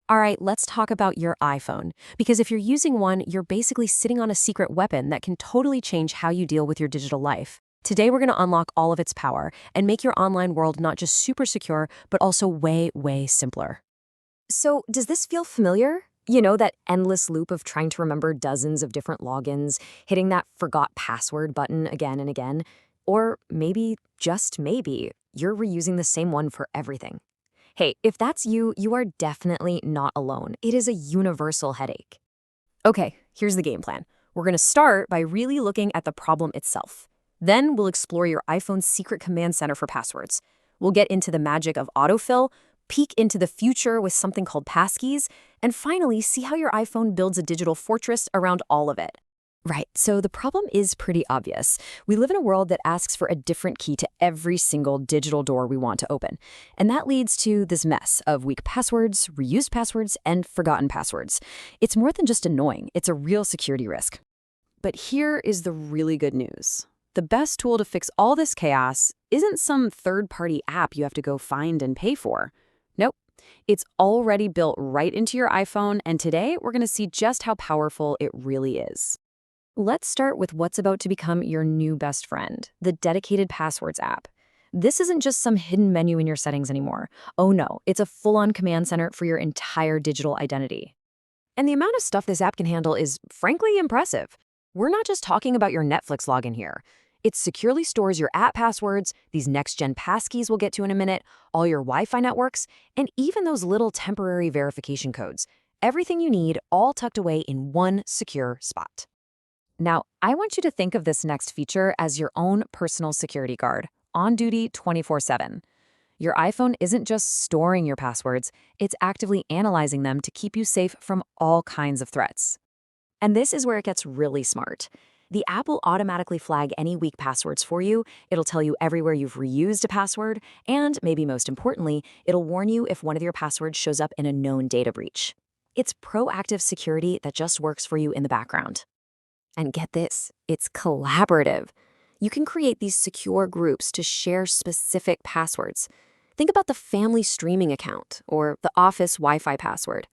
All right, let's talk about your iPhone. Because if you're using one, you're basically sitting on a secret weapon that can totally change how you deal with your digital life. Today, we're going to unlock all of its power and make your online world not just super secure, but also way, way simpler. So, does this feel familiar? You know, that endless loop of trying to remember dozens of different logins, hitting that forgot password button again and again? Or maybe, just maybe, you're reusing the same one for everything. Hey, if that's you, you are definitely not alone. It is a universal headache. Okay, here's the game plan. We're going to start by really looking at the problem itself. Then we'll explore your iPhone's secret command center for passwords. We'll get into the magic of autofill, peek into the future with something called passkeys, and finally see how your iPhone builds a digital fortress around all of it. Right, so the problem is pretty obvious. We live in a world that asks for a different key to every single digital door we want to open. And that leads to this mess of weak passwords, reused passwords, and forgotten passwords. It's more than just annoying, it's a real security risk. But here is the really good news. The best tool to fix all this chaos isn't some third-party app you have to go find and pay for. Nope, it's already built right into your iPhone, and today we're going to see just how powerful it really is. Let's start with what's about to become your new best friend, the Dedicated Passwords app. This isn't just some hidden menu in your settings anymore. Oh no, it's a full-on command center for your entire digital identity. And the amount of stuff this app can handle is, frankly, impressive. We're not just talking about your Netflix login here. It securely stores your app passwords, these next-gen passkeys we'll get to in a minute, all your Wi-Fi networks, and even those little temporary verification codes. Everything you need, all tucked away in one secure spot. Now, I want you to think of this next feature as your own personal security guard, on duty 24/7. Your iPhone isn't just storing your passwords, it's actively analyzing them to keep you safe from all kinds of threats. And this is where it gets really smart. The app will automatically flag any weak passwords for you, it'll tell you everywhere you've reused a password, and maybe most importantly, it'll warn you if one of your passwords shows up in a known data breach. It's proactive security that just works for you in the background. And get this, it's collaborative. You can create these secure groups to share specific passwords. Think about the family streaming account or the office Wi-Fi password.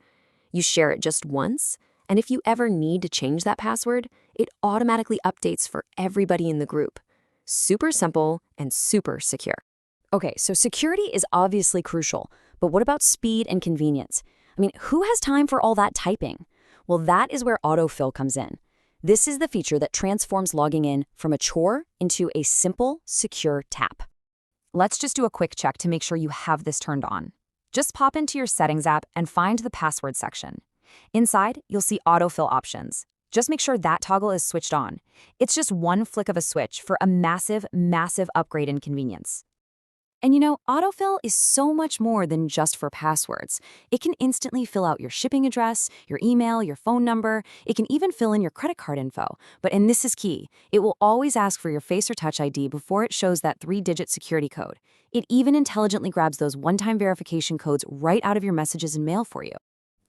You share it just once, and if you ever need to change that password, it automatically updates for everybody in the group. Super simple and super secure. Okay, so security is obviously crucial, but what about speed and convenience? I mean, who has time for all that typing? Well, that is where autofill comes in. This is the feature that transforms logging in from a chore into a simple, secure tap. Let's just do a quick check to make sure you have this turned on. Just pop into your Settings app and find the Password section. Inside, you'll see autofill options. Just make sure that toggle is switched on. It's just one flick of a switch for a massive, massive upgrade in convenience. And you know, autofill is so much more than just for passwords. It can instantly fill out your shipping address, your email, your phone number. It can even fill in your credit card info. And this is key, it will always ask for your Face or Touch ID before it shows that 3-digit security code. It even intelligently grabs those one-time verification codes right out of your messages and mail for you.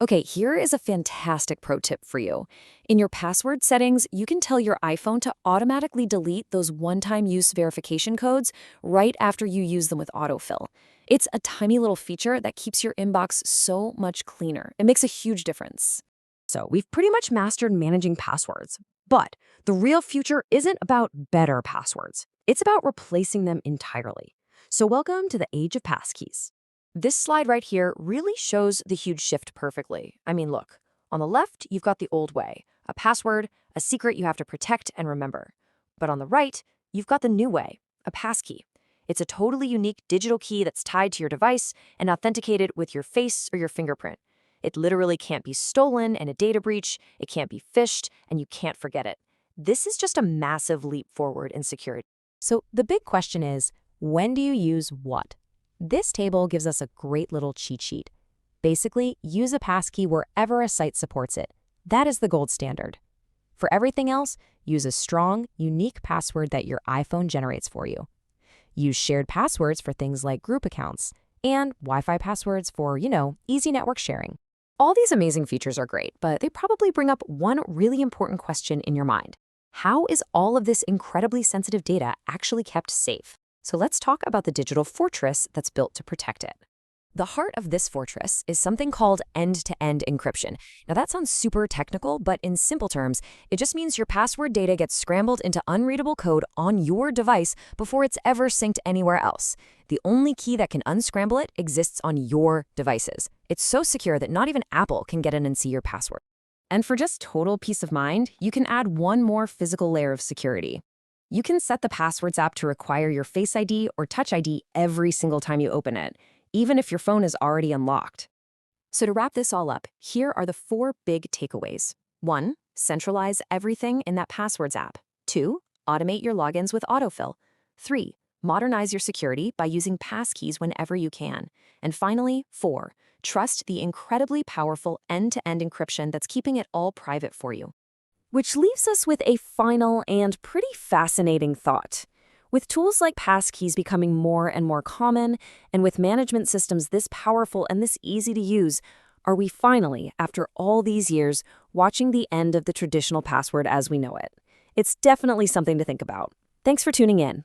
Okay, here is a fantastic pro tip for you. In your password settings, you can tell your iPhone to automatically delete those one-time use verification codes right after you use them with autofill. It's a tiny little feature that keeps your inbox so much cleaner. It makes a huge difference. So we've pretty much mastered managing passwords, but the real future isn't about better passwords. It's about replacing them entirely. So welcome to the age of passkeys. This slide right here really shows the huge shift perfectly. I mean, look, on the left, you've got the old way, a password, a secret you have to protect and remember. But on the right, you've got the new way, a passkey. It's a totally unique digital key that's tied to your device and authenticated with your face or your fingerprint. It literally can't be stolen in a data breach, it can't be phished, and you can't forget it. This is just a massive leap forward in security. So the big question is, when do you use what? This table gives us a great little cheat sheet. Basically, use a passkey wherever a site supports it. That is the gold standard. For everything else, use a strong, unique password that your iPhone generates for you. Use shared passwords for things like group accounts, and Wi-Fi passwords for, easy network sharing. All these amazing features are great, but they probably bring up one really important question in your mind. How is all of this incredibly sensitive data actually kept safe? So let's talk about the digital fortress that's built to protect it. The heart of this fortress is something called end-to-end encryption. Now that sounds super technical, but in simple terms, it just means your password data gets scrambled into unreadable code on your device before it's ever synced anywhere else. The only key that can unscramble it exists on your devices. It's so secure that not even Apple can get in and see your password. And for just total peace of mind, you can add one more physical layer of security. You can set the Passwords app to require your Face ID or Touch ID every single time you open it, even if your phone is already unlocked. So to wrap this all up, here are the 4 big takeaways. 1. Centralize everything in that Passwords app. 2. Automate your logins with AutoFill. 3. Modernize your security by using passkeys whenever you can. And finally, 4. Trust the incredibly powerful end-to-end encryption that's keeping it all private for you. Which leaves us with a final and pretty fascinating thought. With tools like passkeys becoming more and more common, and with management systems this powerful and this easy to use, are we finally, after all these years, watching the end of the traditional password as we know it? It's definitely something to think about. Thanks for tuning in.